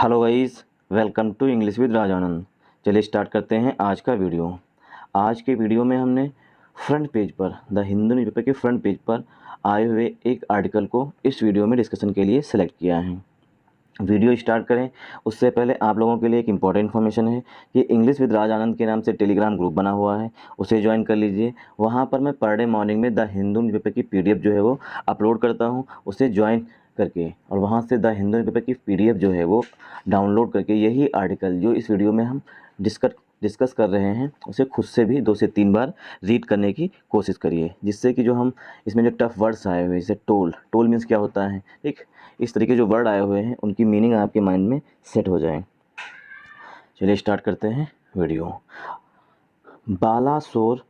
Hello guys, welcome to English with Rajanand. चलिए start करते हैं आज का वीडियो। आज के वीडियो में हमने फ्रंट पेज पर द हिंदू न्यूज़पेपर के फ्रंट पेज पर आए हुए एक आर्टिकल को इस वीडियो में डिस्कशन के लिए सेलेक्ट किया है। वीडियो स्टार्ट करें उससे पहले आप लोगों के लिए एक इम्पॉर्टेंट इन्फॉर्मेशन है कि इंग्लिश विद राजानंद के नाम से टेलीग्राम ग्रुप बना हुआ है, उसे ज्वाइन कर लीजिए। वहाँ पर मैं पर डे मॉर्निंग में द हिंदू न्यूज़पेपर की पीडीएफ जो है वो अपलोड करता हूँ। उसे ज्वाइन करके और वहाँ से द हिंदू न्यूज़पेपर की पीडीएफ जो है वो डाउनलोड करके यही आर्टिकल जो इस वीडियो में हम डिस्कस कर रहे हैं उसे खुद से भी 2 से 3 बार रीड करने की कोशिश करिए, जिससे कि जो हम इसमें जो टफ वर्ड्स आए हुए जैसे टोल मीन्स क्या होता है, ठीक, इस तरीके जो वर्ड आए हुए हैं उनकी मीनिंग आपके माइंड में सेट हो जाए। चलिए स्टार्ट करते हैं video. Balasore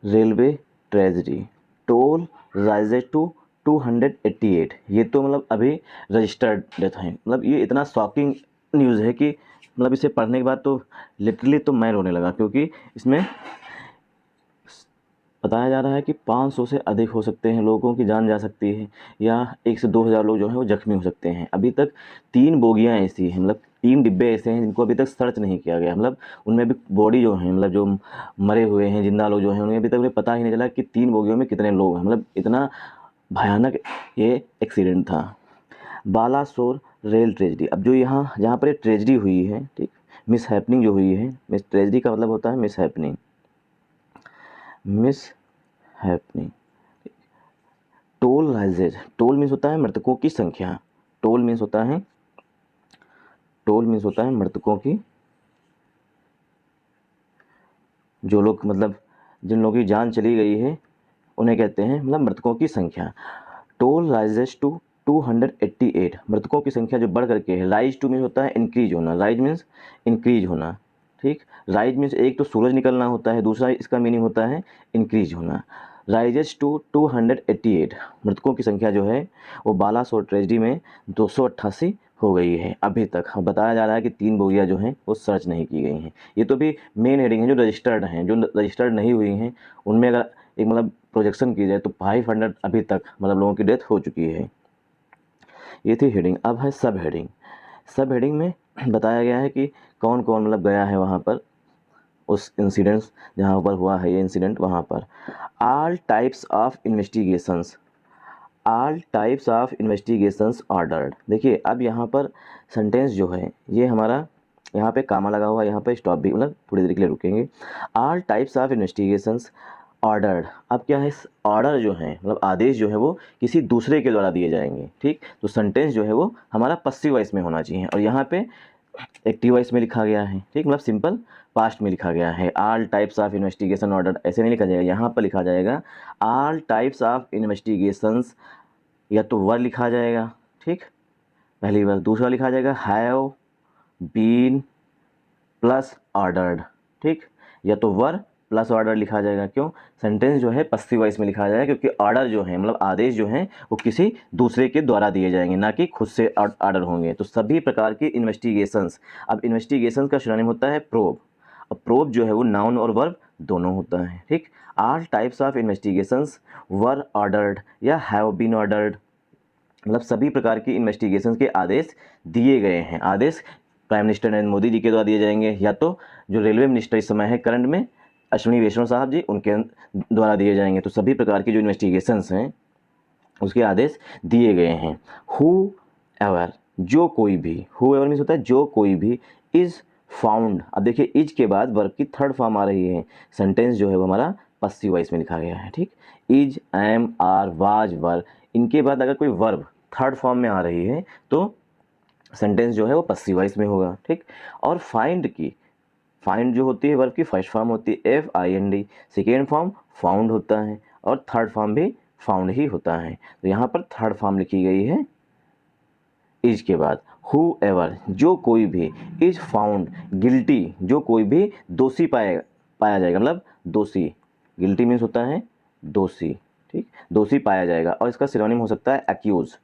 railway tragedy toll rises to 288। ये तो मतलब अभी रजिस्टर्ड डेथ है। मतलब ये इतना शॉकिंग न्यूज़ है कि मतलब इसे पढ़ने के बाद तो लिटरली तो मैं रोने लगा, क्योंकि इसमें बताया जा रहा है कि 500 से अधिक हो सकते हैं लोगों की जान जा सकती है, या 1 से 2 हज़ार लोग जो हैं वो जख्मी हो सकते हैं। अभी तक 3 बोगियां ऐसी हैं, मतलब 3 डिब्बे ऐसे हैं जिनको अभी तक सर्च नहीं किया गया। मतलब उनमें भी बॉडी जो है, मतलब जो मरे हुए हैं जिंदा लोग जो हैं, उन्हें अभी तक उन्हें पता ही नहीं चला कि 3 बोगियों में कितने लोग हैं। मतलब इतना भयानक ये एक्सीडेंट था। Balasore rail tragedy. अब जो यहाँ जहाँ पर ये ट्रेजडी हुई है, ठीक, मिस हैपनिंग जो हुई है, मिस ट्रेजडी का मतलब होता है miss happening, miss happening. Toll rises, toll means होता है मृतकों की संख्या। टोल मीन्स होता है मृतकों की, जो लोग मतलब जिन लोगों की जान चली गई है उन्हें कहते हैं मतलब मृतकों की संख्या। टोल राइजेज टू 288, मृतकों की संख्या जो बढ़ करके है। राइज टू मीन्स होता है इंक्रीज होना, राइज मीन्स इंक्रीज होना, ठीक। राइज मीन्स एक तो सूरज निकलना होता है, दूसरा इसका मीनिंग होता है इंक्रीज होना। राइजेज टू 288, मृतकों की संख्या जो है वो बालासोर ट्रेजडी में 288 हो गई है अभी तक। बताया जा रहा है कि 3 बोगियाँ जो हैं वो सर्च नहीं की गई हैं। ये तो भी मेन हेडिंग है। जो रजिस्टर्ड हैं, जो रजिस्टर्ड नहीं हुई हैं, उनमें अगर एक मतलब प्रोजेक्शन की जाए तो 500 अभी तक मतलब लोगों की डेथ हो चुकी है। ये थी हेडिंग। अब है सब हेडिंग। सब हेडिंग में बताया गया है कि कौन कौन मतलब गया है वहाँ पर, उस इंसिडेंट्स जहाँ पर हुआ है ये इंसिडेंट वहाँ पर। All types of investigations, all types of investigations ordered. देखिए अब यहाँ पर सेंटेंस जो है ये हमारा यहाँ पे कामा लगा हुआ है, यहाँ पे स्टॉप भी मतलब थोड़ी देर के लिए रुकेंगे। All types of investigations ordered. अब क्या है, ऑर्डर जो है मतलब आदेश जो है वो किसी दूसरे के द्वारा दिए जाएंगे, ठीक। तो सेंटेंस जो है वो हमारा पस्सिव वॉइस में होना चाहिए, और यहाँ पे एक्टिव वॉइस में लिखा गया है, ठीक, मतलब सिंपल पास्ट में लिखा गया है। All types of investigation order ऐसे नहीं लिखा जाएगा, यहाँ पर लिखा जाएगा ऑल टाइप्स ऑफ इन्वेस्टिगेशंस, या तो वर लिखा जाएगा, ठीक, पहली बार। दूसरा लिखा जाएगा हैव बीन प्लस ऑर्डर्ड, ठीक, या तो वर प्लस ऑर्डर लिखा जाएगा। क्यों, सेंटेंस जो है पस्सिव वॉइस में लिखा जाएगा, क्योंकि ऑर्डर जो है मतलब आदेश जो हैं वो किसी दूसरे के द्वारा दिए जाएंगे, ना कि खुद से ऑर्डर होंगे। तो सभी प्रकार की इन्वेस्टिगेशंस, अब इन्वेस्टिगेशंस का सिनोनिम होता है प्रोब। अब प्रोब जो है वो नाउन और वर्ब दोनों होता है, ठीक। All types of investigations were ordered या हैव बीन ऑर्डर्ड, मतलब सभी प्रकार की इन्वेस्टिगेशंस के आदेश दिए गए हैं। आदेश प्राइम मिनिस्टर नरेंद्र मोदी जी के द्वारा दिए जाएंगे, या तो जो रेलवे मिनिस्टर इस समय है करंट में अश्विनी वैष्णव साहब जी, उनके द्वारा दिए जाएंगे। तो सभी प्रकार की जो इन्वेस्टिगेशंस हैं उसके आदेश दिए गए हैं। हु एवर, जो कोई भी, हु एवर मीन्स होता है जो कोई भी, इज़ फाउंड। अब देखिए इज के बाद वर्ब की थर्ड फॉर्म आ रही है। सेंटेंस जो है वो हमारा पस्सिव वॉइस में लिखा गया है, ठीक। इज, एम, आर, वाज, वर, इनके बाद अगर कोई वर्ब थर्ड फॉर्म में आ रही है तो सेंटेंस जो है वो पस्सिव वॉइस में होगा, ठीक। और फाइंड की, फाइंड जो होती है वर्ब की फर्स्ट फॉर्म होती है FIND, सेकेंड फॉर्म फाउंड होता है, और थर्ड फॉर्म भी फाउंड ही होता है। तो यहाँ पर थर्ड फॉर्म लिखी गई है इज के बाद। हु एवर, जो कोई भी, इज फाउंड गिल्टी, जो कोई भी दोषी पाया जाएगा, मतलब दोषी, गिल्टी मीन्स होता है दोषी, ठीक, दोषी पाया जाएगा। और इसका सिनोनिम हो सकता है एक्यूज,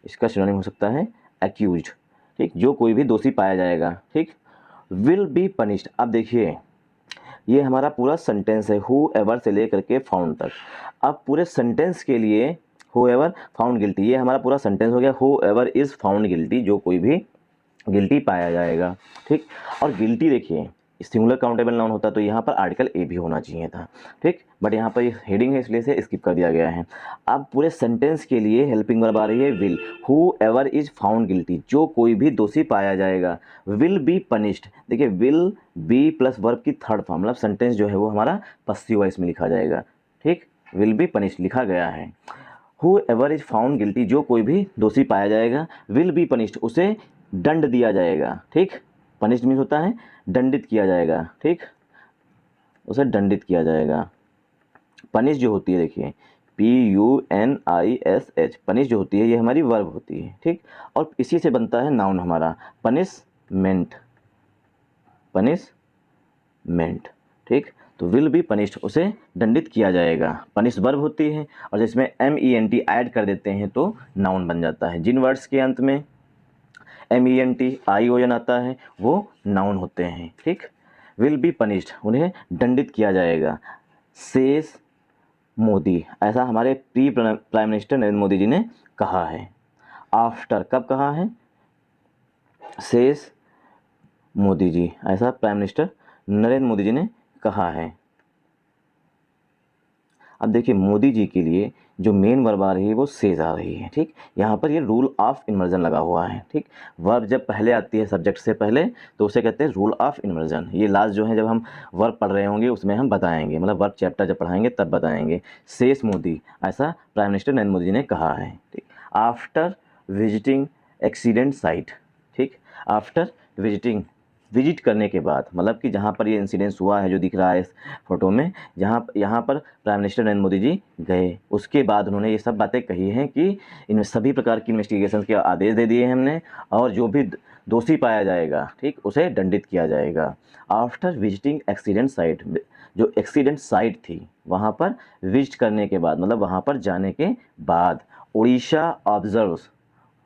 इसका सिनोनिम हो सकता है एक्यूज्ड, ठीक, जो कोई भी दोषी पाया जाएगा, ठीक। Will be punished. अब देखिए ये हमारा पूरा सेंटेंस है हु एवर से लेकर के फाउंड तक। अब पूरे सेंटेंस के लिए हु एवर फाउंड गिल्टी, ये हमारा पूरा सेंटेंस हो गया। Who ever is found guilty, जो कोई भी गिल्टी पाया जाएगा, ठीक। और गिल्टी देखिए सिंगुलर काउंटेबल नाउन होता तो यहाँ पर आर्टिकल ए भी होना चाहिए था, ठीक, बट यहाँ पर हेडिंग है इसलिए से स्किप कर दिया गया है। अब पूरे सेंटेंस के लिए हेल्पिंग वर्ब आ रही है will. Who ever is found guilty, जो कोई भी दोषी पाया जाएगा, विल बी पनिश्ड। देखिए विल बी प्लस वर्ब की थर्ड फॉर्म, मतलब सेंटेंस जो है वो हमारा पस्सिव वॉइस में लिखा जाएगा, ठीक, विल बी पनिश्ड लिखा गया है। Who ever is found guilty, जो कोई भी दोषी पाया जाएगा, विल बी पनिश्ड, उसे दंड दिया जाएगा, ठीक। पनिश्ड मीन्स होता है दंडित किया जाएगा, ठीक, उसे दंडित किया जाएगा। पनिश जो होती है देखिए PUNISH, पनिश जो होती है ये हमारी वर्ब होती है, ठीक। और इसी से बनता है नाउन हमारा पनिशमेंट, पनिशमेंट, ठीक। तो विल बी पनिश्ड, उसे दंडित किया जाएगा, पनिश वर्ब होती है और जिसमें MENT ऐड कर देते हैं तो नाउन बन जाता है। जिन वर्ड्स के अंत में MENT ION आता है वो नाउन होते हैं, ठीक। विल बी पनिश्ड, उन्हें दंडित किया जाएगा। सेज मोदी, ऐसा हमारे प्राइम मिनिस्टर नरेंद्र मोदी जी ने कहा है। आफ्टर कब कहा है, सेज मोदी जी, ऐसा प्राइम मिनिस्टर नरेंद्र मोदी जी ने कहा है। अब देखिए मोदी जी के लिए जो मेन वर्ब आ रही है वो सेज आ रही है, ठीक। यहाँ पर ये रूल ऑफ इन्वर्जन लगा हुआ है, ठीक। वर्ब जब पहले आती है सब्जेक्ट से पहले तो उसे कहते हैं रूल ऑफ इन्वर्जन। ये लास्ट जो है जब हम वर्ब पढ़ रहे होंगे उसमें हम बताएंगे, मतलब वर्ब चैप्टर जब पढ़ाएंगे तब बताएंगे। सेज मोदी, ऐसा प्राइम मिनिस्टर नरेंद्र मोदी जी ने कहा है, ठीक। आफ्टर विजिटिंग एक्सीडेंट साइट, ठीक, आफ्टर विजिटिंग, विजिट करने के बाद, मतलब कि जहाँ पर ये इंसिडेंस हुआ है जो दिख रहा है इस फोटो में, यहाँ पर प्राइम मिनिस्टर नरेंद्र मोदी जी गए, उसके बाद उन्होंने ये सब बातें कही हैं कि इन सभी प्रकार की इन्वेस्टिगेशन के आदेश दे दिए हैं हमने, और जो भी दोषी पाया जाएगा, ठीक, उसे दंडित किया जाएगा। आफ्टर विजिटिंग एक्सीडेंट साइट, जो एक्सीडेंट साइट थी वहाँ पर विजिट करने के बाद, मतलब वहाँ पर जाने के बाद, उड़ीसा ऑब्जर्व्स,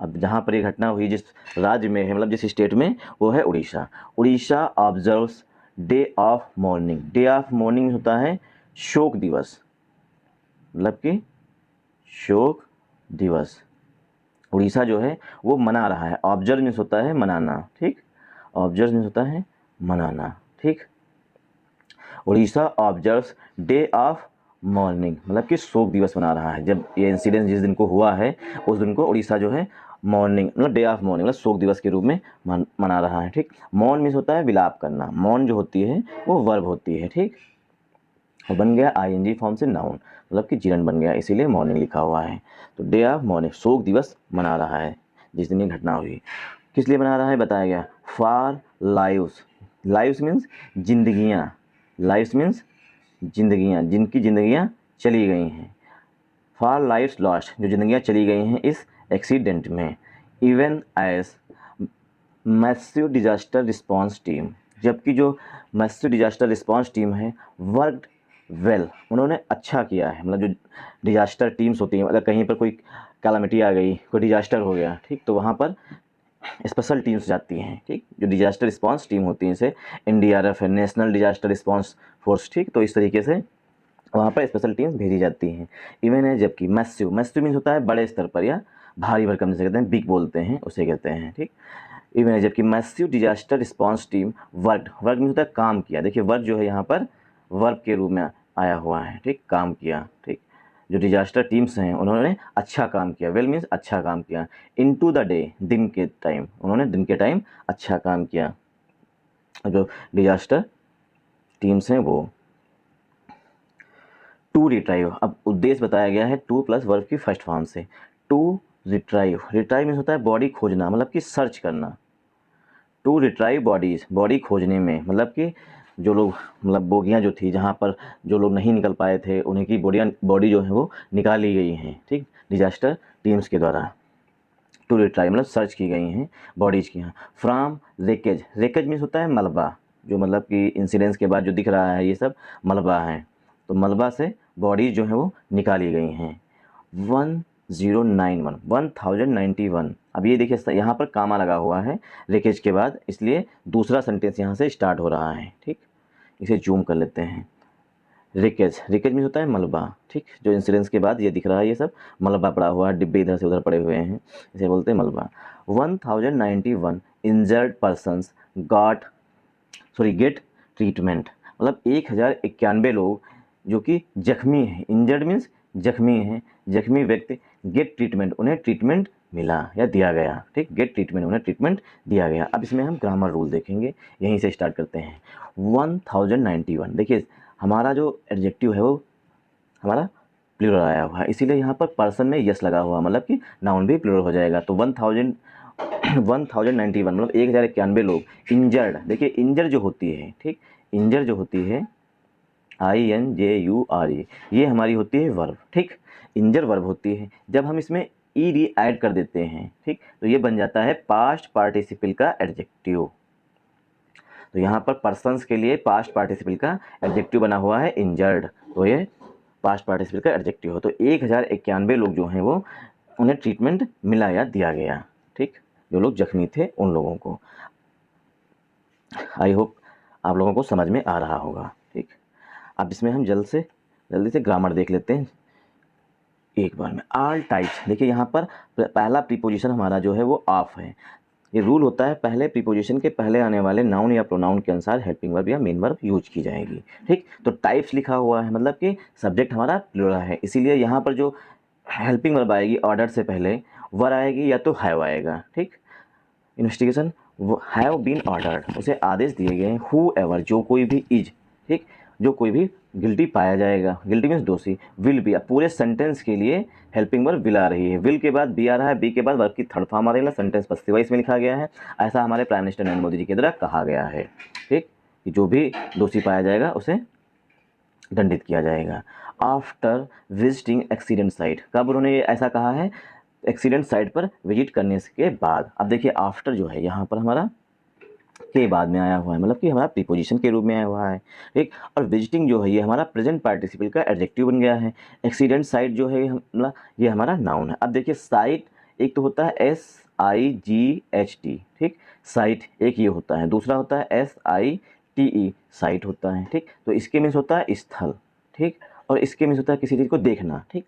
अब जहाँ पर ये घटना हुई जिस राज्य में है, मतलब जिस स्टेट में, वो है Orissa. Orissa observes day of morning, day of morning होता है शोक दिवस, मतलब कि शोक दिवस उड़ीसा जो है वो मना रहा है। ऑब्जर्व मीन्स होता है मनाना, ठीक, ऑब्जर्व मीन्स होता है मनाना, ठीक। Orissa observes day of morning, मतलब कि शोक दिवस मना रहा है। जब ये इंसिडेंट जिस दिन को हुआ है उस दिन को उड़ीसा जो है मॉर्निंग, मतलब डे ऑफ मॉर्निंग, मतलब शोक दिवस के रूप में मना रहा है, ठीक। मौन मीन्स होता है विलाप करना, मौन जो होती है वो वर्ब होती है, ठीक। और बन गया ING फॉर्म से नाउन, मतलब कि जीवन बन गया, इसीलिए मॉर्निंग लिखा हुआ है। तो डे ऑफ मॉर्निंग, शोक दिवस मना रहा है जिस दिन ये घटना हुई। किस लिए मना रहा है बताया गया, फॉर लाइव्स, लाइव्स मीन्स जिंदगियाँ, लाइव्स मीन्स जिंदगियाँ, जिनकी जिंदगियाँ चली गई हैं। फॉर लाइव्स लॉस्ट, जो जिंदगियाँ चली गई हैं इस एक्सीडेंट में। Even as massive disaster response team, जबकि जो मैसिव डिजास्टर रिस्पांस टीम है वर्कड वेल, उन्होंने अच्छा किया है। मतलब जो डिजास्टर टीम्स होती हैं, अगर कहीं पर कोई कैलामिटी आ गई, कोई डिजास्टर हो गया, ठीक, तो वहाँ पर स्पेशल टीम्स जाती हैं, ठीक, जो डिजास्टर रिस्पांस टीम होती हैं, जैसे NDRF है, नेशनल डिजास्टर रिस्पांस फोर्स, ठीक। तो इस तरीके से वहाँ पर स्पेशल टीम्स भेजी जाती हैं। इवन है जबकि मैसिव, मैसिव मीन्स होता है बड़े स्तर पर या भारी भरकम, जैसे कहते हैं बिग बोलते हैं उसे कहते हैं, ठीक। इवन है जबकि massive disaster response team work, work means होता है काम किया। देखिए वर्क जो है यहाँ पर वर्ब के रूप में आया हुआ है, ठीक, काम किया, ठीक। जो डिजास्टर टीम्स हैं उन्होंने अच्छा काम किया, वेल मीन्स अच्छा काम किया। इनटू द डे, दिन के टाइम, उन्होंने दिन के टाइम अच्छा काम किया। जो डिजास्टर टीम्स हैं वो। टू रिट्राइव, अब उद्देश्य बताया गया है टू प्लस वर्ब की फर्स्ट फॉर्म से। टू रिट्राइव, रिट्राइव मीन्स होता है बॉडी खोजना, मतलब कि सर्च करना। टू रिट्राइव बॉडीज़, बॉडी खोजने में, मतलब कि जो लोग, मतलब बोगियाँ जो थी जहाँ पर जो लोग नहीं निकल पाए थे उन्हीं की बॉडी जो है वो निकाली गई हैं, ठीक, डिजास्टर टीम्स के द्वारा। टू रिट्राइव मतलब सर्च की गई हैं बॉडीज़ की। यहाँ फ्रॉम रेकेज, रेकेज मीन्स होता है मलबा, जो मतलब कि इंसिडेंस के बाद जो दिख रहा है ये सब मलबा है, तो मलबा से बॉडीज़ जो है वो निकाली गई हैं। 1091, अब ये देखिए यहाँ पर कामा लगा हुआ है रेकेज के बाद, इसलिए दूसरा सेंटेंस यहाँ से स्टार्ट हो रहा है, ठीक। इसे जूम कर लेते हैं। रेकेज, रेकेज मीन्स होता है मलबा, ठीक, जो इंसिडेंस के बाद ये दिख रहा है ये सब मलबा पड़ा हुआ है, डिब्बे इधर से उधर पड़े हुए हैं, इसे बोलते हैं मलबा। 1091 इंजर्ड पर्सनस गेट ट्रीटमेंट, मतलब 1091 लोग जो कि जख्मी हैं, इंजर्ड मीन्स जख्मी हैं, जख्मी व्यक्ति, गेट ट्रीटमेंट, उन्हें ट्रीटमेंट मिला या दिया गया, ठीक, गेट ट्रीटमेंट, उन्हें ट्रीटमेंट दिया गया। अब इसमें हम ग्रामर रूल देखेंगे, यहीं से स्टार्ट करते हैं। 1091, देखिए हमारा जो एडजेक्टिव है वो हमारा प्लूरल आया हुआ है, इसीलिए यहाँ पर पर्सन में यस लगा हुआ, मतलब कि नाउन भी प्लूरल हो जाएगा। तो 1091 मतलब 1091 लोग इंजर्ड, देखिए इंजर जो होती है, ठीक, इंजर जो होती है INJURE, ये हमारी होती है वर्ब, ठीक, इंजर वर्ब होती है। जब हम इसमें ed ऐड कर देते हैं, ठीक, तो ये बन जाता है पास्ट पार्टिसिपल का एडजेक्टिव। तो यहाँ पर पर्सन्स के लिए पास्ट पार्टिसिपल का एडजेक्टिव बना हुआ है इंजर्ड, तो ये पास्ट पार्टिसिपल का एडजेक्टिव हो। तो 1091 लोग जो हैं वो उन्हें ट्रीटमेंट मिला या दिया गया, ठीक, जो लोग जख्मी थे उन लोगों को। आई होप आप लोगों को समझ में आ रहा होगा, ठीक। अब इसमें हम जल्दी से ग्रामर देख लेते हैं एक बार में। ऑल टाइप्स, देखिए यहाँ पर पहला प्रीपोजिशन हमारा जो है वो ऑफ है। ये रूल होता है पहले प्रीपोजिशन के पहले आने वाले नाउन या प्रोनाउन के अनुसार हेल्पिंग वर्ब या मेन वर्ब यूज की जाएगी, ठीक। तो टाइप्स लिखा हुआ है, मतलब कि सब्जेक्ट हमारा प्लूरल है, इसीलिए यहाँ पर जो हेल्पिंग वर्ब आएगी ऑर्डर से पहले वर आएगी या तो हैव आएगा, ठीक। इन्वेस्टिगेशन हैव बीन ऑर्डर्ड, उसे आदेश दिए गए हैं। हु एवर, जो कोई भी इज, ठीक, जो कोई भी गिल्टी पाया जाएगा, गिल्टी मीन्स दोषी। विल बी, पूरे सेंटेंस के लिए हेल्पिंग वर्ब विल आ रही है, विल के बाद बी आ रहा है, बी के बाद वर्ब की थर्ड फॉर्म आ रही है, सेंटेंस पस्तिवा इसमें लिखा गया है। ऐसा हमारे प्राइम मिनिस्टर नरेंद्र मोदी जी के द्वारा कहा गया है, ठीक, कि जो भी दोषी पाया जाएगा उसे दंडित किया जाएगा। आफ्टर विजिटिंग एक्सीडेंट साइट, कब उन्होंने ऐसा कहा है? एक्सीडेंट साइट पर विजिट करने के बाद। अब देखिए आफ्टर जो है यहाँ पर हमारा के बाद में आया हुआ है, मतलब कि हमारा प्रीपोजिशन के रूप में आया हुआ है, ठीक। और विजिटिंग जो है ये हमारा प्रेजेंट पार्टिसिपल का एडजेक्टिव बन गया है। एक्सीडेंट साइट जो है मतलब ये हमारा नाउन है। अब देखिए साइट एक तो होता है SIGHT, ठीक, साइट एक ये होता है, दूसरा होता है SITE, साइट होता है, ठीक। तो इसके मीन्स होता है स्थल, ठीक, और इसके मीन्स होता है किसी चीज़ को देखना, ठीक,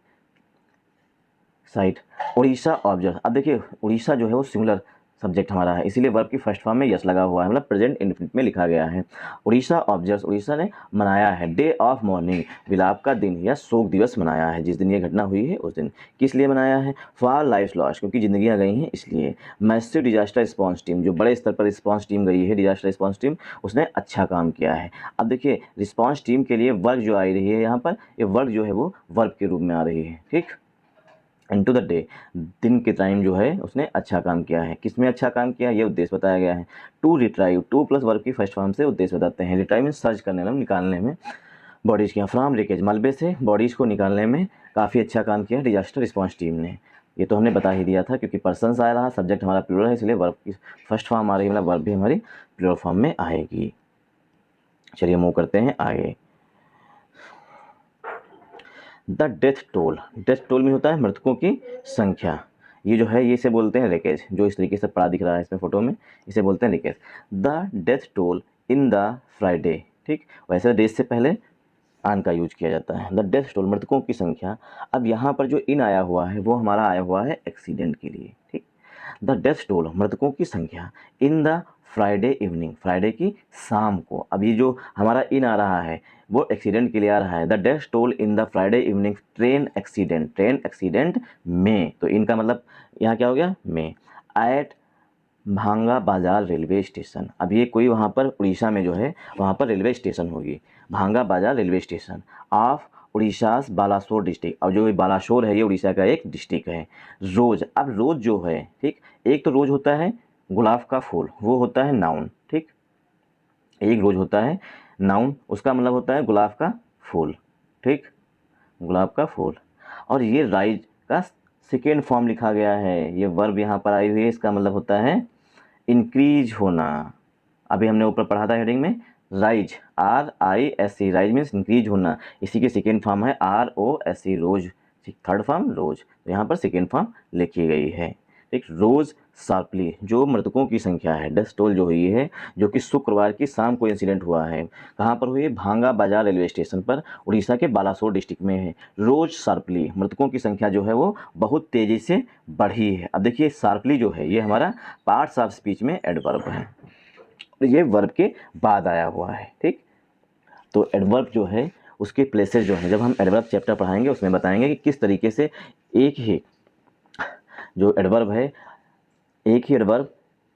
साइट। उड़ीसा ऑब्जर्व, अब देखिए उड़ीसा जो है वो सिंगुलर सब्जेक्ट हमारा है, इसीलिए वर्ब की फर्स्ट फॉर्म में यस लगा हुआ है, मतलब प्रेजेंट इंडेफिनिट में लिखा गया है। उड़ीसा ऑब्जर्व्स, उड़ीसा ने मनाया है डे ऑफ मॉर्निंग, विलाप का दिन या शोक दिवस मनाया है, जिस दिन ये घटना हुई है उस दिन। किस लिए मनाया है? फॉर लाइफ लॉस्ट, क्योंकि जिंदगियां गई हैं इसलिए। मैसिव डिजास्टर रिस्पॉन्स टीम, जो बड़े स्तर पर रिस्पॉन्स टीम गई है, डिजास्टर रिस्पॉन्स टीम, उसने अच्छा काम किया है। अब देखिए रिस्पॉन्स टीम के लिए वर्ब जो आ रही है यहाँ पर, ये वर्ब जो है वो वर्ब के रूप में आ रही है, ठीक। इनटू द डे, दिन के टाइम जो है उसने अच्छा काम किया है। किसमें अच्छा काम किया ये उद्देश्य बताया गया है। To retrieve, to plus verb की फर्स्ट फॉर्म से उद्देश्य बताते हैं। रिट्राइव में सर्च करने में, निकालने में, बॉडीज़ किया। फ्रॉम रिकेज, मलबे से बॉडीज़ को निकालने में काफ़ी अच्छा काम किया डिजास्टर रिस्पॉन्स टीम ने। ये तो हमने बता ही दिया था, क्योंकि पर्सन्स आ रहा, सब्जेक्ट हमारा प्लूरल है, इसलिए वर्ब की फर्स्ट फॉर्म आ रही है, मतलब वर्ब भी हमारी प्लूरल फॉर्म में आएगी। चलिए मूव करते हैं आगे। The death toll, death toll में होता है मृतकों की संख्या। ये जो है ये इसे बोलते हैं रिकेज, जो इस तरीके से पड़ा दिख रहा है इसमें फोटो में, इसे बोलते हैं wreckage. The death toll in the Friday, ठीक, वैसे डेज से पहले आन का यूज किया जाता है। द डेथ टोल, मृतकों की संख्या। अब यहाँ पर जो इन आया हुआ है वो हमारा आया हुआ है एक्सीडेंट के लिए, ठीक। द डेथ टोल, मृतकों की संख्या, इन द फ्राइडे इवनिंग, फ्राइडे की शाम को। अब ये जो हमारा इन आ रहा है वो एक्सीडेंट के लिए आ रहा है। The death toll in the Friday evening train accident, train accident में, तो इनका मतलब यहाँ क्या हो गया? में। एट भांगा बाजार रेलवे स्टेशन, अब ये कोई वहाँ पर उड़ीसा में जो है वहाँ पर रेलवे स्टेशन होगी, Bahanaga Bazar railway station of Odisha's Balasore district. अब जो बालासोर है ये उड़ीसा का एक डिस्ट्रिक्ट है। रोज़, अब रोज़ जो है, ठीक, एक तो रोज़ होता है गुलाब का फूल, वो होता है नाउन, ठीक, एक रोज़ होता है नाउन, उसका मतलब होता है गुलाब का फूल, ठीक, गुलाब का फूल। और ये राइज का सेकेंड फॉर्म लिखा गया है, ये वर्ब यहाँ पर आई हुई है, इसका मतलब होता है इंक्रीज होना। अभी हमने ऊपर पढ़ा था हेडिंग में, rise, RISE, rise means increase होना, इसी की सेकेंड फॉर्म है ROSE, रोज, थर्ड फॉर्म रोज, तो यहाँ पर सेकेंड फॉर्म लिखी गई है, ठीक। रोज शार्पली, जो मृतकों की संख्या है, डेथ टोल जो हुई है, जो कि शुक्रवार की शाम को इंसिडेंट हुआ है, कहाँ पर हुई है? भांगा बाजार रेलवे स्टेशन पर, उड़ीसा के बालासोर डिस्ट्रिक्ट में है। रोज शार्पली, मृतकों की संख्या जो है वो बहुत तेज़ी से बढ़ी है। अब देखिए शार्पली जो है ये हमारा पार्ट्स ऑफ स्पीच में एडवर्ब है, ये वर्ब के बाद आया हुआ है। ठीक, तो एडवर्ब जो है उसके प्लेसेस जो हैं, जब हम एडवर्ब चैप्टर पढ़ाएंगे उसमें बताएंगे कि किस तरीके से एक ही जो एडवर्ब है, एक ही एडवर्ब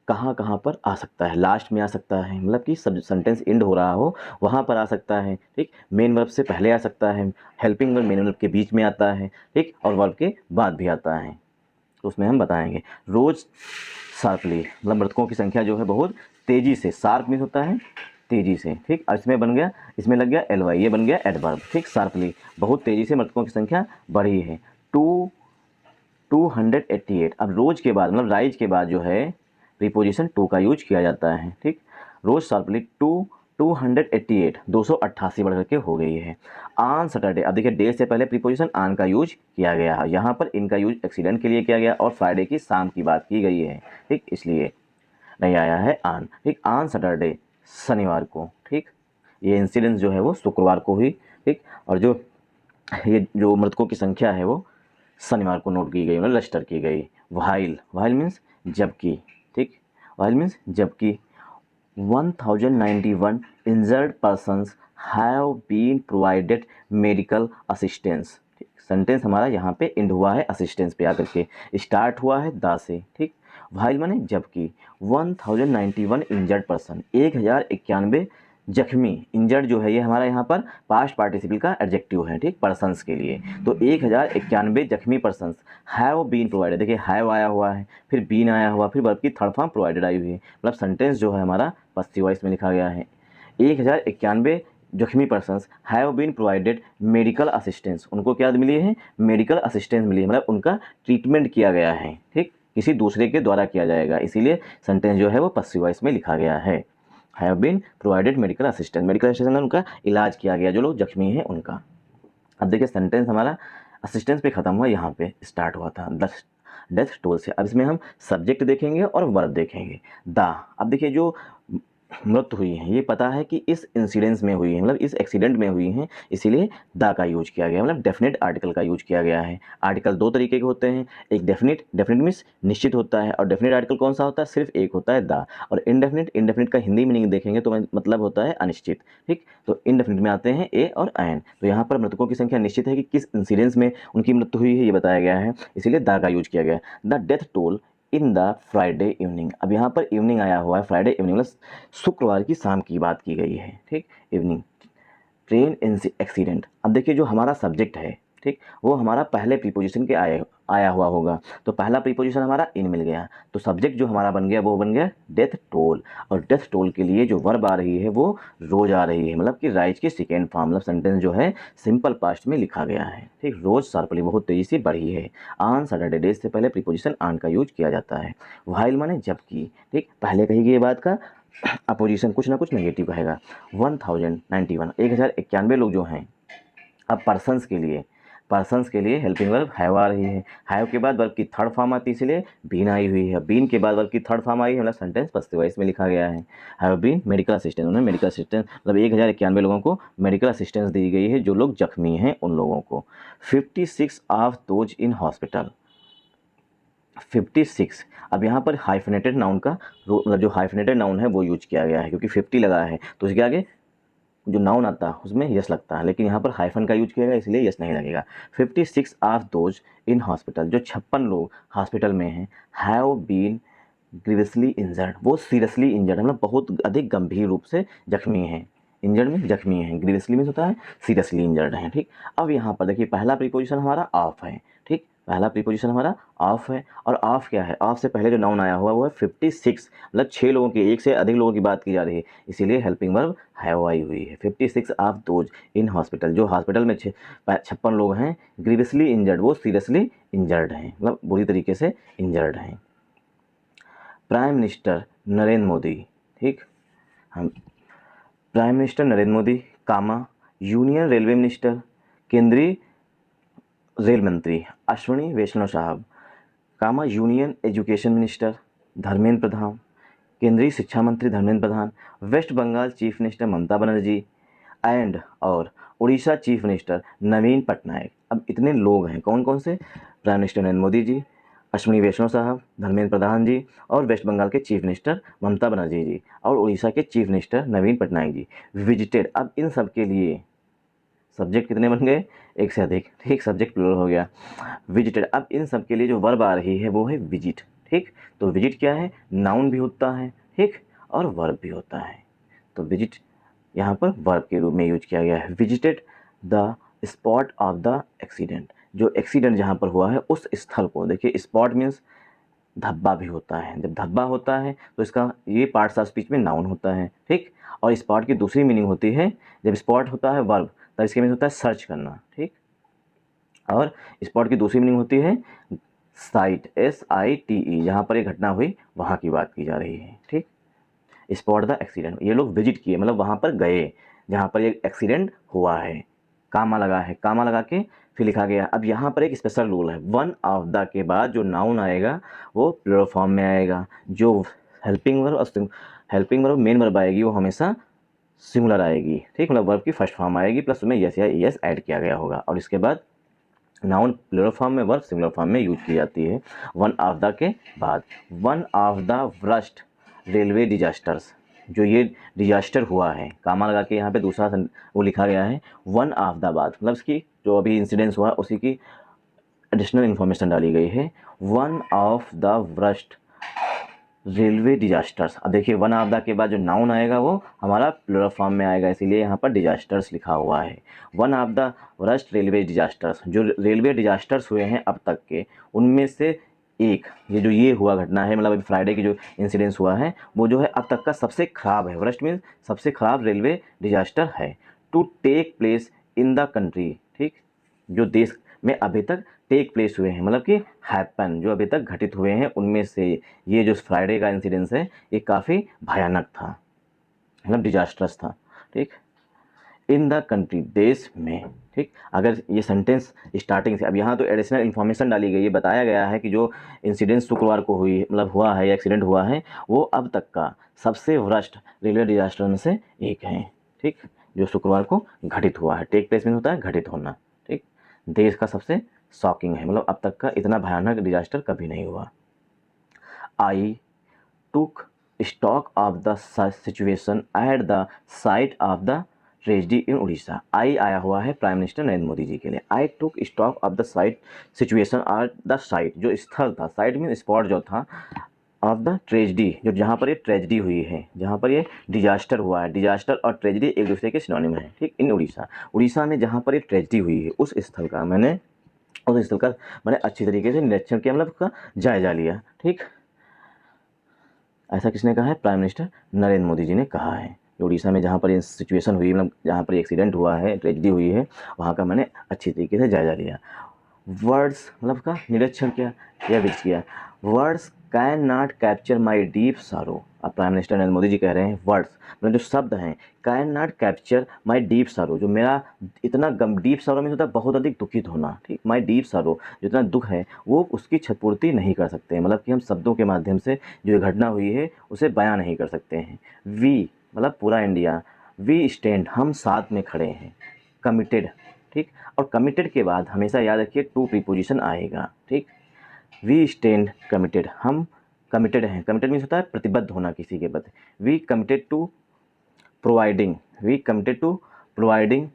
कहाँ कहाँ पर आ सकता है। लास्ट में आ सकता है, मतलब कि सब सेंटेंस एंड हो रहा हो वहाँ पर आ सकता है। ठीक, मेन वर्ब से पहले आ सकता है, हेल्पिंग वर्ब मेन वर्ब के बीच में आता है। ठीक, और वर्ब के बाद भी आता है, तो उसमें हम बताएंगे। रोज शार्पली, मतलब मृतकों की संख्या जो है बहुत तेज़ी से, शार्प मीन होता है तेज़ी से। ठीक, और इसमें बन गया, इसमें लग गया एल वाई, ये बन गया एडवर्ब। ठीक, शार्पली, बहुत तेज़ी से मृतकों की संख्या बढ़ी है। 288, अब रोज के बाद मतलब राइज के बाद जो है प्रीपोजिशन टू का यूज किया जाता है। ठीक, रोज शार्पली 288, 288 बढ़ करके हो गई है। ऑन सैटरडे, अब देखिए डे से पहले प्रीपोजिशन ऑन का यूज किया गया है, यहाँ पर इनका यूज एक्सीडेंट के लिए किया गया और फ्राइडे की शाम की बात की गई है। ठीक, इसलिए नहीं आया है ऑन। ठीक, ऑन सैटरडे, शनिवार को। ठीक, ये इंसिडेंस जो है वो शुक्रवार को हुई। ठीक, और ये जो मृतकों की संख्या है वो शनिवार को नोट की गई, मतलब रजिस्टर की गई। वाइल, वाइल मीन्स जबकि। ठीक, वाइल मीन्स जबकि 1091 injured persons have been provided medical assistance. ठीक, सेंटेंस हमारा यहाँ पे एंड हुआ है असिस्टेंस पे आकर के, स्टार्ट हुआ है दा से। ठीक, वाइल माने जबकि 1091 इंजर्ड पर्सन, 1091 जख्मी, इंजर्ड जो है ये हमारा यहाँ पर पास्ट पार्टिसिपल का एडजेक्टिव है। ठीक, पर्सन्स के लिए, तो 1091 जख्मी पर्सन्स हैव बीन प्रोवाइडेड, देखिए हैव आया हुआ है, फिर बीन आया हुआ, फिर वर्ब की थर्ड फॉर्म प्रोवाइडेड आई हुई है, मतलब सेंटेंस जो है हमारा पस्सिव वॉइस में लिखा गया है। 1091 जख्मी persons have been provided medical assistance, उनको क्या मिली है? मेडिकल असिस्टेंस मिली है, मतलब उनका ट्रीटमेंट किया गया है। ठीक, किसी दूसरे के द्वारा किया जाएगा, इसीलिए सेंटेंस जो है वो पस्सिव वॉइस में लिखा गया है। Have been provided medical assistance, medical assistance में उनका इलाज किया गया, जो लोग जख्मी हैं उनका। अब देखिए सेंटेंस हमारा असिस्टेंस पे ख़त्म हुआ, यहाँ पे स्टार्ट हुआ था डेथ टोल से। अब इसमें हम सब्जेक्ट देखेंगे और वर्ब देखेंगे। दा, अब देखिए जो मृत्यु हुई है ये पता है कि इस इंसिडेंस में हुई है, मतलब इस एक्सीडेंट में हुई हैं, इसीलिए दा का यूज किया गया, मतलब डेफिनेट आर्टिकल का यूज किया गया है। आर्टिकल दो तरीके के होते हैं, एक डेफिनेट, डेफिनेट मीन्स निश्चित होता है, और डेफिनेट आर्टिकल कौन सा होता है? सिर्फ एक होता है दा। और इनडेफिनेट, इनडेफिनेट का हिंदी मीनिंग देखेंगे तो मतलब होता है अनिश्चित। ठीक, तो इनडेफिनेट में आते हैं ए और एन। तो यहाँ पर मृतकों की संख्या निश्चित है कि किस इंसिडेंस में उनकी मृत्यु हुई है ये बताया गया है, इसीलिए दा का यूज किया गया है। The death toll in the Friday evening, अब यहाँ पर इवनिंग आया हुआ है, फ्राइडे इवनिंग मतलब शुक्रवार की शाम की बात की गई है। ठीक, इवनिंग ट्रेन एक्सीडेंट, अब देखिए जो हमारा सब्जेक्ट है, ठीक, वो हमारा पहले प्रीपोजिशन के आया हुआ होगा, तो पहला प्रीपोजिशन हमारा इन मिल गया, तो सब्जेक्ट जो हमारा बन गया वो बन गया डेथ टोल, और डेथ टोल के लिए जो वर्ब आ रही है वो रोज आ रही है, मतलब कि राइज की सेकेंड फॉर्म, मतलब सेंटेंस जो है सिंपल पास्ट में लिखा गया है। ठीक, रोज शार्पली बहुत तेजी से बढ़ी है। ऑन सैटरडे, डेज से पहले प्रीपोजिशन ऑन का यूज किया जाता है। व्हाइल माने जबकि। ठीक, पहले कही गई बात का अपोजिशन कुछ ना कुछ नेगेटिव कहेगा। 1091, 1091 लोग जो हैं, अब पर्सन्स के लिए हेल्पिंग वर्ब हैव आ रही है, हैव के बाद वर्ब की थर्ड फॉर्म आती है, इसलिए बीन आई हुई है, बीन के बाद वर्ब की थर्ड फॉर्म आई है, मतलब सेंटेंस पस्सिव वॉइस में लिखा गया है। हैव बीन मेडिकल असिस्टेंस, उन्हें मेडिकल असिस्टेंस, मतलब 1091 लोगों को मेडिकल असिस्टेंस दी गई है, जो लोग जख्मी हैं उन लोगों को। 56 ऑफ दोज इन हॉस्पिटल, 56, अब यहाँ पर हाइफनेटेड नाउन का मतलब जो हाइफनेटेड नाउन है वो यूज किया गया है, क्योंकि 50 लगा है तो उसके आगे जो नाउन आता है उसमें यस लगता है, लेकिन यहाँ पर हाइफन का यूज किया गया इसलिए यस नहीं लगेगा। 56 ऑफ दोज इन हॉस्पिटल, जो 56 लोग हॉस्पिटल में हैं, हैव बीन ग्रीवियसली इंजर्ड, वो सीरियसली इंजर्ड, मतलब बहुत अधिक गंभीर रूप से जख्मी हैं। इंजर्ड में जख्मी हैं, ग्रीवियसली में होता है सीरियसली इंजर्ड हैं। ठीक, अब यहाँ पर देखिए पहला प्रीपोजिशन हमारा ऑफ है। ठीक, पहला प्रीपोजिशन हमारा ऑफ है, और ऑफ क्या है? ऑफ से पहले जो नाउन आया हुआ वो है 56, मतलब 6 लोगों की, एक से अधिक लोगों की बात की जा रही है, इसीलिए हेल्पिंग वर्ब हैव आई हुई है। 56 ऑफ दोज इन हॉस्पिटल, जो हॉस्पिटल में 56 लोग हैं, ग्रीवियसली इंजर्ड, वो सीरियसली इंजर्ड हैं, मतलब बुरी तरीके से इंजर्ड हैं। प्राइम मिनिस्टर नरेंद्र मोदी, ठीक, हम prime minister Narendra Modi, comma union railway minister, केंद्रीय रेल मंत्री अश्विनी वैष्णव साहब, comma union education minister, Dharmendra Pradhan, केंद्रीय शिक्षा मंत्री Dharmendra Pradhan, West Bengal chief minister Mamata Banerjee and और उड़ीसा चीफ मिनिस्टर नवीन पटनायक। अब इतने लोग हैं, कौन कौन से? प्राइम मिनिस्टर नरेंद्र मोदी जी, अश्विनी वैष्णव साहब, धर्मेंद्र प्रधान जी और वेस्ट बंगाल के चीफ मिनिस्टर ममता बनर्जी जी और उड़ीसा के chief minister Naveen Patnaik ji visited. अब इन सब के लिए सब्जेक्ट कितने बन गए? एक से अधिक, ठीक, सब्जेक्ट प्लूरल हो गया, विजिटेड। अब इन सब के लिए जो वर्ब आ रही है वो है विजिट, ठीक। तो विजिट क्या है? नाउन भी होता है, ठीक, और वर्ब भी होता है। तो विजिट यहाँ पर वर्ब के रूप में यूज किया गया है। Visited the spot of the accident, जो एक्सीडेंट जहाँ पर हुआ है उस स्थल को। देखिए स्पॉट मीन्स धब्बा भी होता है, जब धब्बा होता है तो इसका ये पार्ट्स ऑफ स्पीच में नाउन होता है, ठीक। और स्पॉट की दूसरी मीनिंग होती है, जब स्पॉट होता है वर्ब तब इसके मीनिंग होता है सर्च करना, ठीक। और स्पॉट की दूसरी मीनिंग होती है साइट, SITE, जहाँ पर ये घटना हुई वहाँ की बात की जा रही है, ठीक। स्पॉट द एक्सीडेंट, ये लोग विजिट किए मतलब वहाँ पर गए जहाँ पर ये एक्सीडेंट हुआ है। कामा लगा है, कामा लगा के फिर लिखा गया। अब यहाँ पर एक स्पेशल रूल है, वन ऑफ द के बाद जो नाउन आएगा वो प्लूरल फॉर्म में आएगा, जो हेल्पिंग वर्ब और हेल्पिंग वर्ब मेन वर्ब आएगी वो हमेशा सिंगुलर आएगी, ठीक, मतलब वर्ब की फर्स्ट फॉर्म आएगी प्लस उसमें यस या एस ऐड किया गया होगा। और इसके बाद नाउन प्लूरल फॉर्म में, वर्ब सिंगुलर फॉर्म में यूज की जाती है वन ऑफ द के बाद। One of the worst railway disasters, जो ये डिजास्टर हुआ है, कामा लगा के यहाँ पे दूसरा वो लिखा गया है वन ऑफ द बाद, मतलब इसकी जो अभी इंसिडेंस हुआ उसी की एडिशनल इन्फॉर्मेशन डाली गई है। One of the worst railway disasters. अब देखिए वन ऑफ द के बाद जो नाउन आएगा वो हमारा प्लूरल फॉर्म में आएगा, इसीलिए यहाँ पर डिजास्टर्स लिखा हुआ है। One of the worst railway disasters, जो रेलवे डिजास्टर्स हुए हैं अब तक के उनमें से एक, ये जो ये हुआ घटना है, मतलब अभी फ्राइडे की जो इंसिडेंस हुआ है वो जो है अब तक का सबसे ख़राब है। वर्स्ट मीन्स सबसे ख़राब रेलवे डिजास्टर है। To take place in the country, ठीक, जो देश में अभी तक टेक प्लेस हुए हैं, मतलब कि हैपन, जो अभी तक घटित हुए हैं उनमें से ये जो फ्राइडे का इंसिडेंस है ये काफ़ी भयानक था, मतलब डिजास्टर्स था, ठीक। इन द कंट्री, देश में, ठीक। अगर ये सेंटेंस स्टार्टिंग से, अब यहाँ तो एडिशनल इन्फॉर्मेशन डाली गई है, बताया गया है कि जो इंसिडेंस शुक्रवार को हुई, मतलब हुआ है या एक्सीडेंट हुआ है वो अब तक का सबसे वर्स्ट रेलवे डिजास्टर में से एक है, ठीक, जो शुक्रवार को घटित हुआ है। टेक प्लेस में होता है घटित होना, ठीक। देश का सबसे शॉकिंग है, मतलब अब तक का इतना भयानक डिजास्टर कभी नहीं हुआ। I took stock of the situation at the site of the tragedy in Odisha. I आया हुआ है प्राइम मिनिस्टर नरेंद्र मोदी जी के लिए। I took stock of the site situation at the site, जो स्थल था, साइट मीन स्पॉट जो था, ऑफ द ट्रेजेडी, जो जहाँ पर ये ट्रेजेडी हुई है, जहाँ पर ये डिजास्टर हुआ है। डिजास्टर और ट्रेजेडी एक दूसरे के सिनोनिम है, ठीक। इन उड़ीसा, उड़ीसा में जहाँ पर ये ट्रेजेडी हुई है उस स्थल का मैंने अच्छी तरीके से निरीक्षण किया, मतलब उसका जायजा लिया, ठीक। ऐसा किसने कहा है? प्राइम मिनिस्टर नरेंद्र मोदी जी ने कहा है। उड़ीसा में जहाँ पर ये सिचुएशन हुई, मतलब जहाँ पर एक्सीडेंट हुआ है, ट्रेजेडी हुई है, वहाँ का मैंने अच्छी तरीके से जायजा लिया। वर्ड्स, मतलब का निरीक्षण किया या विजिट किया। Words can not capture my deep सारो। अब प्राइम मिनिस्टर नरेंद्र मोदी जी कह रहे हैं वर्ड्स, मतलब जो शब्द हैं, can not capture my deep सारो, जो मेरा इतना डीप सारो में होता है बहुत अधिक दुखित होना, ठीक। माई डीप सारो, जो इतना दुख है वो उसकी क्षतिपूर्ति नहीं कर सकते, मतलब कि हम शब्दों के माध्यम से जो घटना हुई है उसे बयां नहीं कर सकते हैं। वी मतलब पूरा इंडिया, वी स्टैंड, हम साथ में खड़े हैं। कमिटेड, ठीक। और कमिटेड के बाद हमेशा याद रखिए टू प्रीपोजिशन आएगा, ठीक। वी स्टैंड कमिटेड, हम कमिटेड हैं। कमिटेड मीन्स होता है प्रतिबद्ध होना किसी के प्रति। We committed to providing, we committed to providing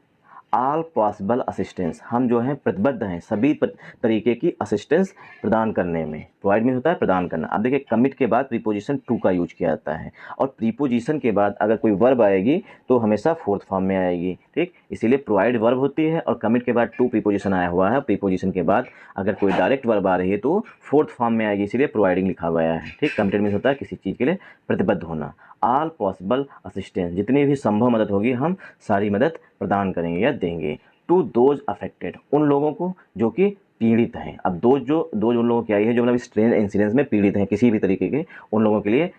all possible assistance, हम जो हैं प्रतिबद्ध हैं सभी तरीके की असिस्टेंस प्रदान करने में। प्रोवाइड में होता है प्रदान करना। अब देखिए कमिट के बाद प्रीपोजिशन टू का यूज किया जाता है, और प्रीपोजिशन के बाद अगर कोई वर्ब आएगी तो हमेशा फोर्थ फॉर्म में आएगी, ठीक। इसीलिए प्रोवाइड वर्ब होती है और कमिट के बाद टू प्रीपोजिशन आया हुआ है। प्रीपोजिशन के बाद अगर कोई डायरेक्ट वर्ब आ रही है तो फोर्थ फॉर्म में आएगी, इसीलिए प्रोवाइडिंग लिखा गया है, ठीक। कमिटेड मीन्स होता है किसी चीज़ के लिए प्रतिबद्ध होना। ऑल पॉसिबल असिस्टेंस, जितनी भी संभव मदद होगी हम सारी मदद प्रदान करेंगे या देंगे। टू दोज अफेक्टेड, उन लोगों को जो कि पीड़ित हैं। अब दोज उन लोगों की आई है जो मतलब इस ट्रेन इंसिडेंस में पीड़ित हैं किसी भी तरीके के, उन लोगों के लिए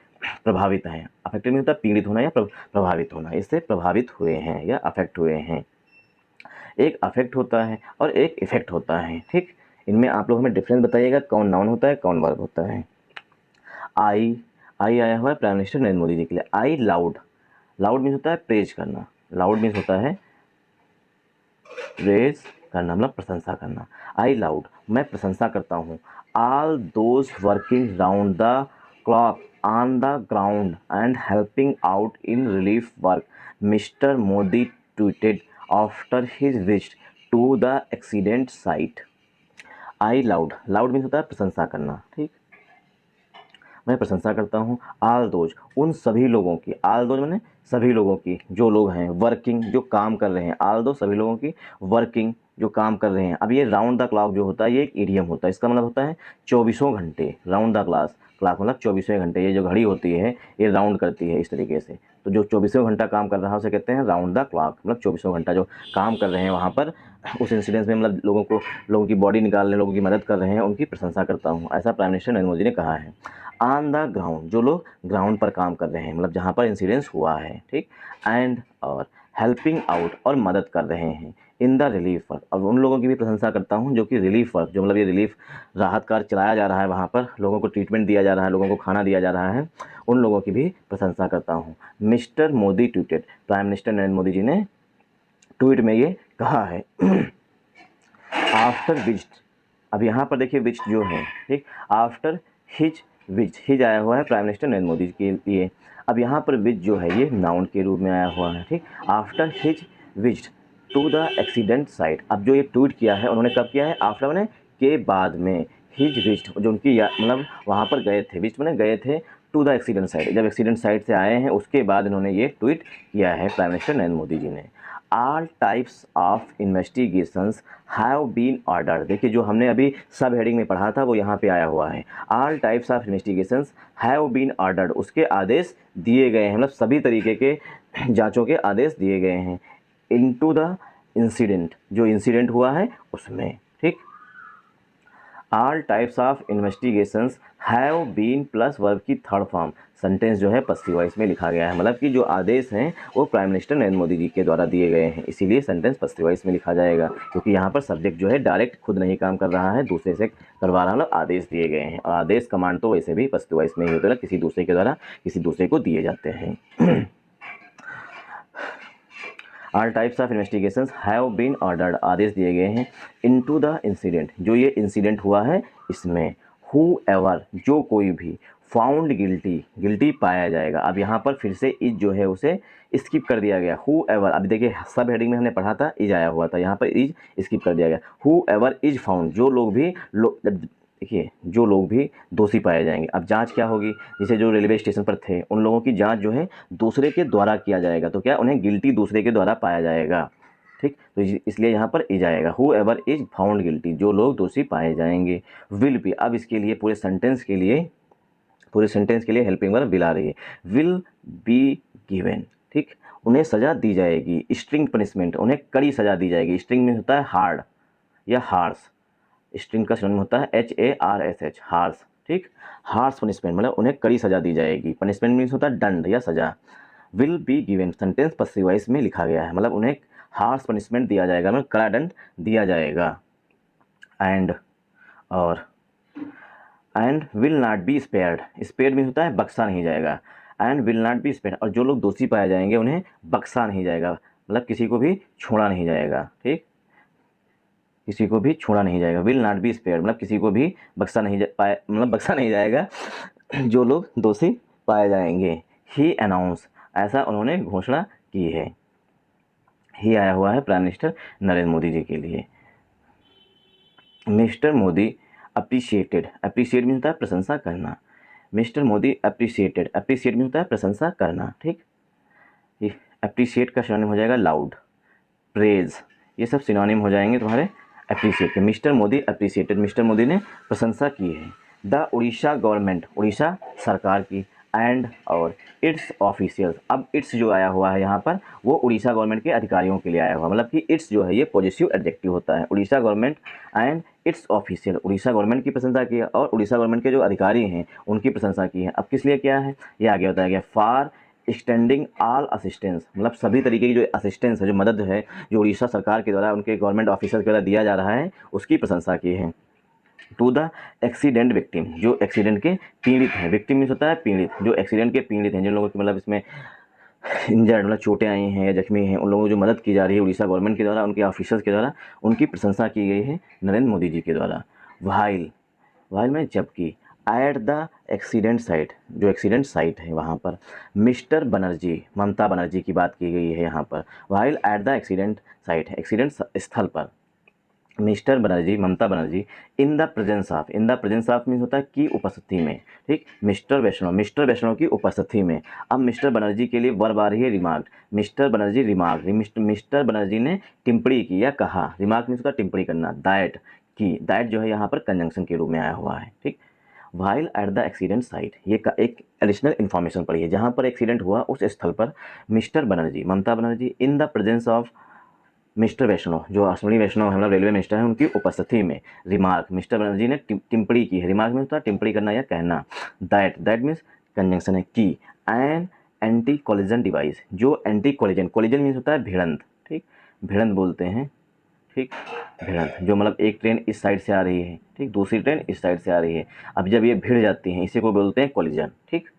प्रभावित हैं। अफेक्टेड में होता है पीड़ित होना या प्रभावित होना, इससे प्रभावित हुए हैं या अफेक्ट हुए हैं। एक अफेक्ट होता है और एक इफेक्ट होता है, ठीक। इनमें आप लोग हमें डिफरेंस बताइएगा, कौन नाउन होता है कौन वर्ब होता है। आई आया हुआ है प्राइम मिनिस्टर नरेंद्र मोदी जी के लिए। आई लाउड, लाउड मीन्स होता है प्रेज करना, लाउड मीन्स होता है प्रेज करना मतलब प्रशंसा करना। आई लाउड, मैं प्रशंसा करता हूँ। All those working round the clock on the ground and helping out in relief work, mister Modi tweeted after his visit to the accident site. I laud, laud means होता है प्रशंसा करना, ठीक। मैं प्रशंसा करता हूँ आल दोज, उन सभी लोगों की, आल दोज मैंने सभी लोगों की, जो लोग हैं वर्किंग, जो काम कर रहे हैं, आल दो सभी लोगों की वर्किंग, जो काम कर रहे हैं। अब ये राउंड द क्लॉक जो होता है ये एक इडियम होता है, इसका मतलब होता है 24 घंटे। राउंड द क्लॉक मतलब 24 घंटे, ये जो घड़ी होती है ये राउंड करती है इस तरीके से, तो जो 24 घंटा काम कर रहा है उसे कहते हैं राउंड द क्लॉक, मतलब 24 घंटा जो काम कर रहे हैं वहाँ पर उस इंसिडेंस में, मतलब लोगों की बॉडी निकालने, लोगों की मदद कर रहे हैं, उनकी प्रशंसा करता हूँ, ऐसा प्राइम मिनिस्टर नरेंद्र मोदी ने कहा है। ऑन द ग्राउंड, जो लोग ग्राउंड पर काम कर रहे हैं, मतलब जहाँ पर इंसिडेंस हुआ है, ठीक। एंड और हेल्पिंग आउट, और मदद कर रहे हैं इन द रिलीफ वर्क, अब उन लोगों की भी प्रशंसा करता हूँ जो कि रिलीफ वर्क, जो मतलब ये रिलीफ राहत कार्य चलाया जा रहा है, वहाँ पर लोगों को ट्रीटमेंट दिया जा रहा है, लोगों को खाना दिया जा रहा है, उन लोगों की भी प्रशंसा करता हूँ। Mister Modi tweeted, prime minister Narendra Modi ji ने ट्वीट में ये कहा है। आफ्टर विजिट, अब यहाँ पर देखिए विजिट जो है, ठीक, आफ्टर हिज विजिट, हिज आया हुआ है प्राइम मिनिस्टर नरेंद्र मोदी के लिए। अब यहाँ पर विजिट जो है ये नाउन के रूप में आया हुआ है, ठीक। After his visit to the accident site, अब जो ये ट्वीट किया है उन्होंने कब किया है, आफ्टर मैंने के बाद में, हिज विजिट जो उनकी मतलब वहाँ पर गए थे, विजिट मैंने गए थे, टू द एक्सीडेंट साइट, जब एक्सीडेंट साइट से आए हैं उसके बाद इन्होंने ये ट्वीट किया है प्राइम मिनिस्टर नरेंद्र मोदी जी ने। All types of investigations have been ordered, देखिए जो हमने अभी सब हेडिंग में पढ़ा था वो यहाँ पे आया हुआ है। All types of investigations have been ordered, उसके आदेश दिए गए हैं, मतलब सभी तरीके के जांचों के आदेश दिए गए हैं। इनटू द इंसिडेंट, जो इंसिडेंट हुआ है उसमें, ठीक। All types of investigations have been plus verb की थर्ड फॉर्म, सेंटेंस जो है पस्सी वॉइस में लिखा गया है, मतलब कि जो आदेश हैं वो प्राइम मिनिस्टर नरेंद्र मोदी जी के द्वारा दिए गए हैं, इसीलिए सेंटेंस पस्सी वॉइस में लिखा जाएगा, क्योंकि यहाँ पर सब्जेक्ट जो है डायरेक्ट खुद नहीं काम कर रहा है, दूसरे से करवा रहा है, मतलब आदेश दिए गए हैं, और आदेश कमांड तो वैसे भी पस्सी वॉइस में ही होता है, किसी दूसरे के द्वारा किसी दूसरे को दिए जाते हैं। All types of investigations have been ordered, आदेश दिए गए हैं। इनटू द इंसिडेंट, जो ये इंसिडेंट हुआ है इसमें। हु एवर, जो कोई भी। फाउंड गिल्टी, गिल्टी पाया जाएगा, अब यहाँ पर फिर से इज जो है उसे स्किप कर दिया गया। हु एवर, अब देखिए सब हेडिंग में हमने पढ़ा था इज आया हुआ था, यहाँ पर इज स्किप कर दिया गया। हु एवर इज फाउंड, जो लोग भी देखिए जो लोग भी दोषी पाए जाएंगे। अब जांच क्या होगी, जैसे जो रेलवे स्टेशन पर थे उन लोगों की जांच जो है दूसरे के द्वारा किया जाएगा, तो क्या उन्हें गिल्टी दूसरे के द्वारा पाया जाएगा, ठीक। तो इसलिए यहाँ पर इज आएगा। Who ever is found guilty, जो लोग दोषी पाए जाएंगे। विल बी, अब इसके लिए पूरे सेंटेंस के लिए हेल्पिंग वर्ब विल आ रही है। विल बी गिवन, ठीक, उन्हें सजा दी जाएगी। स्ट्रिंग पनिशमेंट, उन्हें कड़ी सजा दी जाएगी। स्ट्रिंग में होता है हार्ड या हार्श, स्ट्रिंग का सिनोनिम होता है HARSH, हार्श, ठीक। हार्श पनिशमेंट मतलब उन्हें कड़ी सजा दी जाएगी। पनिशमेंट मीन्स होता है दंड या सजा। Will be given, sentence passive voice में लिखा गया है, मतलब उन्हें हार्श पनिशमेंट दिया जाएगा, मतलब कड़ा दंड दिया जाएगा। And will not be spared, spared means होता है बख्शा नहीं जाएगा। And will not be spared, और जो लोग दोषी पाए जाएंगे उन्हें बख्शा नहीं जाएगा, मतलब किसी को भी छोड़ा नहीं जाएगा, ठीक, किसी को भी छोड़ा नहीं जाएगा। विल नॉट बी स्पेयर्ड मतलब किसी को भी बख्शा नहीं जाएगा जो लोग दोषी पाए जाएंगे। ही अनाउंस, ऐसा उन्होंने घोषणा की है। ही आया हुआ है प्राइम मिनिस्टर नरेंद्र मोदी जी के लिए। मिस्टर मोदी अप्रिशिएटेड, अप्रिशिएट में होता है प्रशंसा करना। मिस्टर मोदी अप्रिशिएटेड, अप्रिशिएट में होता है प्रशंसा करना, ठीक। अप्रिशिएट का सिनोनिम हो जाएगा लाउड, प्रेज, ये सब सिनोनिम हो जाएंगे तुम्हारे अप्रिशिएट के। Mister Modi appreciated, mister Modi ने प्रशंसा की है। द उड़ीसा गवर्नमेंट, उड़ीसा सरकार की। एंड और इट्स ऑफिशियल्स, अब इट्स जो आया हुआ है यहाँ पर वो उड़ीसा गवर्नमेंट के अधिकारियों के लिए आया हुआ, मतलब कि इट्स जो है ये पॉजिटिव एडजेक्टिव होता है। Orissa government and it's official, Orissa government की प्रशंसा की है और उड़ीसा गवर्नमेंट के जो अधिकारी हैं उनकी प्रशंसा की है। अब किस लिए क्या है ये आगे बताया गया। फॉर एक्सटेंडिंग ऑल असिस्टेंस, मतलब सभी तरीके की जो असिस्टेंस है, जो मदद है, जो उड़ीसा सरकार के द्वारा उनके गवर्नमेंट ऑफिसर के द्वारा दिया जा रहा है उसकी प्रशंसा की है। टू द एक्सीडेंट विक्टिम, जो एक्सीडेंट के पीड़ित हैं, विक्टिम मीन्स होता है पीड़ित, जो एक्सीडेंट के पीड़ित हैं, जिन लोगों की मतलब इसमें इंजर्ड मतलब चोटें आई हैं या जख्मी हैं, उन लोगों को जो मदद की जा रही है उड़ीसा गवर्नमेंट के द्वारा, उनके ऑफिसर्स के द्वारा, उनकी प्रशंसा की गई है नरेंद्र मोदी जी के द्वारा। वाइल में जबकि, एट द एक्सीडेंट साइट, जो एक्सीडेंट साइट है वहाँ पर मिस्टर बनर्जी, ममता बनर्जी की बात की गई है यहाँ पर। While at the accident site, accident स्थल पर mister Banerjee, Mamata Banerjee, in the presence of means होता है की उपस्थिति में, ठीक। मिस्टर वैष्णव की उपस्थिति में। अब मिस्टर बनर्जी के लिए वर्ब आ रही है remark, mister Banerjee remark, mister Banerjee ने टिप्पणी की या कहा, रिमार्क मीन्स होता है टिप्पणी करना, दैट की, दैट जो है यहाँ पर कंजंक्शन के रूप में आया हुआ है, ठीक। While at the accident site, ये का एक एडिशनल इन्फॉर्मेशन पड़ी है, जहाँ पर एक्सीडेंट हुआ उस स्थल पर mister Banerjee, Mamata Banerjee, in the presence of mister Vaishnaw, जो अश्विनी वैष्णव हमारा रेलवे मिनिस्टर हैं, उनकी उपस्थिति में रिमार्क, मिस्टर बनर्जी ने टिप्पणी की है, रिमार्क मीन्स होता है टिप्पणी करना या कहना, दैट मीन्स कंजंक्शन है की, एन एंटी कोलिजन डिवाइस, जो एंटी कोलिजन मीन्स होता है भिड़ंत, ठीक, भिड़ंत बोलते हैं, ठीक, भिड़ंत, जो मतलब एक ट्रेन इस साइड से आ रही है, ठीक, दूसरी ट्रेन इस साइड से आ रही है, अब जब ये भिड़ जाती हैं इसी को बोलते हैं कोलिजन, ठीक।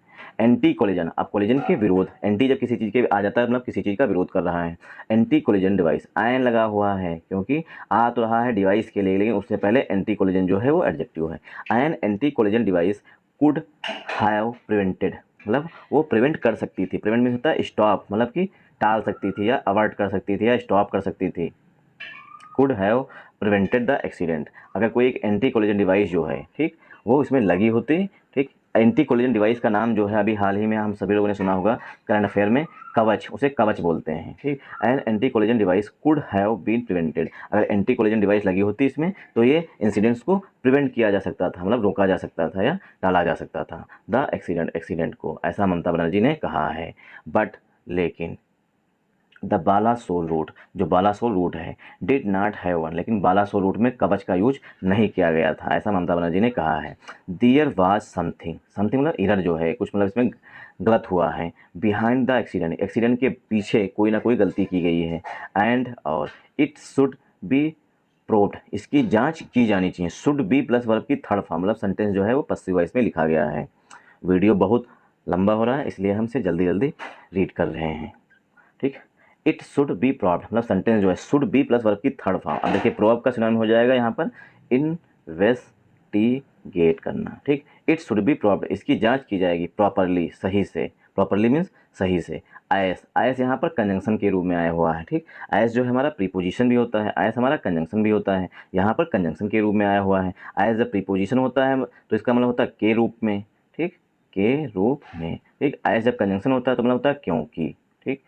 एंटी कोलिजन, अब कोलिजन के विरोध, एंटी जब किसी चीज़ के आ जाता है मतलब किसी चीज़ का विरोध कर रहा है, एंटी कोलिजन डिवाइस, आयन लगा हुआ है क्योंकि आ तो रहा है डिवाइस के लिए, लेकिन उससे पहले एंटी कोलिजन जो है वो एडजेक्टिव है। Ion anti collision device could have prevented, मतलब वो प्रिवेंट कर सकती थी, प्रिवेंट मीन्स होता है स्टॉप, मतलब कि टाल सकती थी या अवॉइड कर सकती थी या स्टॉप कर सकती थी। Could have prevented the accident, अगर कोई एक एंटी कोलिजन डिवाइस जो है, ठीक, वो इसमें लगी होती, ठीक। एंटी कोलिजन डिवाइस का नाम जो है अभी हाल ही में हम सभी लोगों ने सुना होगा करंट अफेयर में, कवच, उसे कवच बोलते हैं, ठीक। And anti collision device could have been prevented, अगर एंटी कोलिजन डिवाइस लगी होती इसमें तो ये इंसिडेंट्स को प्रिवेंट किया जा सकता था, मतलब रोका जा सकता था या टाला जा सकता था, द एक्सीडेंट को, ऐसा ममता बनर्जी ने कहा है। बट लेकिन द बालासोर रूट, जो बालासोर रूट है, डिड नॉट हैव वन, लेकिन बालासोर रूट में कवच का यूज नहीं किया गया था, ऐसा ममता बनर्जी ने कहा है। दियर वाज समथिंग मतलब एरर जो है कुछ, मतलब इसमें गलत हुआ है, बिहाइंड द एक्सीडेंट के पीछे कोई ना कोई गलती की गई है, एंड और इट शुड बी प्रूव्ड, इसकी जांच की जानी चाहिए, शुड बी प्लस वर्ब की थर्ड फॉर्म, मतलब सेंटेंस जो है वो पसिव वॉइस में लिखा गया है। वीडियो बहुत लंबा हो रहा है इसलिए हमसे जल्दी जल्दी रीड कर रहे हैं, ठीक। इट शुड बी प्रोव्ड, मतलब सेंटेंस जो है शुड बी प्लस वर्ब की थर्ड फॉर्म, अब देखिए प्रोव का सिनोनिम हो जाएगा यहाँ पर इन्वेस्टिगेट करना, ठीक। इट शुड बी प्रोव्ड, इसकी जांच की जाएगी प्रॉपरली, सही से, प्रॉपरली मीन्स सही से। आयस यहाँ पर कंजंक्शन के रूप में आया हुआ है, ठीक। आयस जो है हमारा प्रीपोजिशन भी होता है, आयस हमारा कंजंक्शन भी होता है, यहाँ पर कंजंक्शन के रूप में आया हुआ है। आयस जब प्रीपोजिशन होता है तो इसका मतलब होता है के रूप में, ठीक, के रूप में, ठीक। आयस जब कंजंक्शन होता है तो मतलब होता है क्योंकि, ठीक।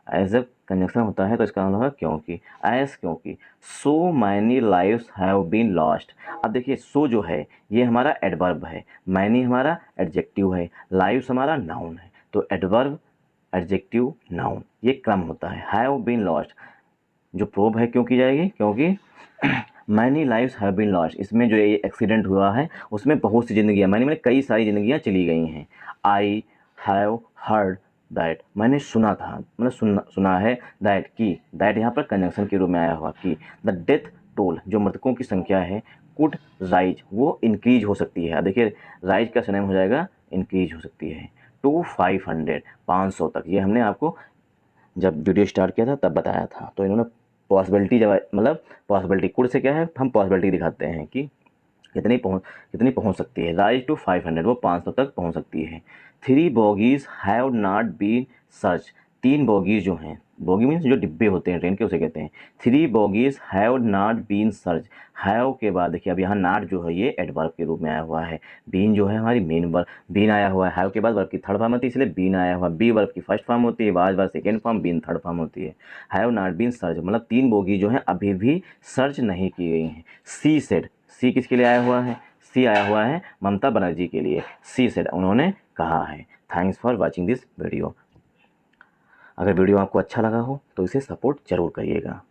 एज जब कंजंक्शन होता है तो इसका मतलब है क्योंकि, एज क्योंकि। So many lives have been lost, अब देखिए सो जो है ये हमारा एडवर्ब है, मैनी हमारा एडजेक्टिव है, लाइव्स हमारा नाउन है, तो एडवर्ब एडजेक्टिव नाउन ये क्रम होता है। हैव बीन लॉस्ट जो प्रोब है क्यों की जाएगी, क्योंकि many lives have been lost, इसमें जो ये एक्सीडेंट हुआ है उसमें बहुत सी जिंदगियाँ, मैंने कई सारी जिंदगियाँ चली गई हैं। आई हैव हर्ड दैट, मैंने सुना था, मतलब सुना है, दैट की, दैट यहाँ पर कंजंक्शन के रूप में आया हुआ की। द डेथ टोल जो मृतकों की संख्या है, कुड राइज वो इंक्रीज हो सकती है, देखिए राइज का सिनोनिम हो जाएगा इंक्रीज हो सकती है, टू 500 500 तक, ये हमने आपको जब वीडियो स्टार्ट किया था तब बताया था। तो इन्होंने पॉसिबिलिटी जब मतलब पॉसिबिलिटी कुड से क्या है हम पॉसिबिलिटी दिखाते हैं कि कितनी पहुंच सकती है, राइज टू 500 वो 500 तक पहुंच सकती है। 3 bogies have not been search, 3 bogies जो हैं, बोगी मीन्स जो डिब्बे होते हैं ट्रेन के उसे कहते हैं। 3 bogies have not been search, have के बाद देखिए अब यहाँ नॉट जो है ये एडवर्ब के रूप में आया हुआ है, बीन जो है हमारी मेन वर्ब, बीन आया हुआ है, हैव के बाद वर्ब की थर्ड फॉर्म होती है इसलिए बीन आया हुआ, बी वर्ब की फर्स्ट फॉर्म होती है, was verb second form, been third form होती है। हैव नॉट बीन सर्च मतलब 3 बोगी जो है अभी भी सर्च नहीं की गई हैं। सी सेड, सी किसके लिए आया हुआ है, सी आया हुआ है ममता बनर्जी के लिए, सी सेड उन्होंने कहा है। Thanks for watching this video. अगर वीडियो आपको अच्छा लगा हो तो इसे सपोर्ट जरूर करिएगा।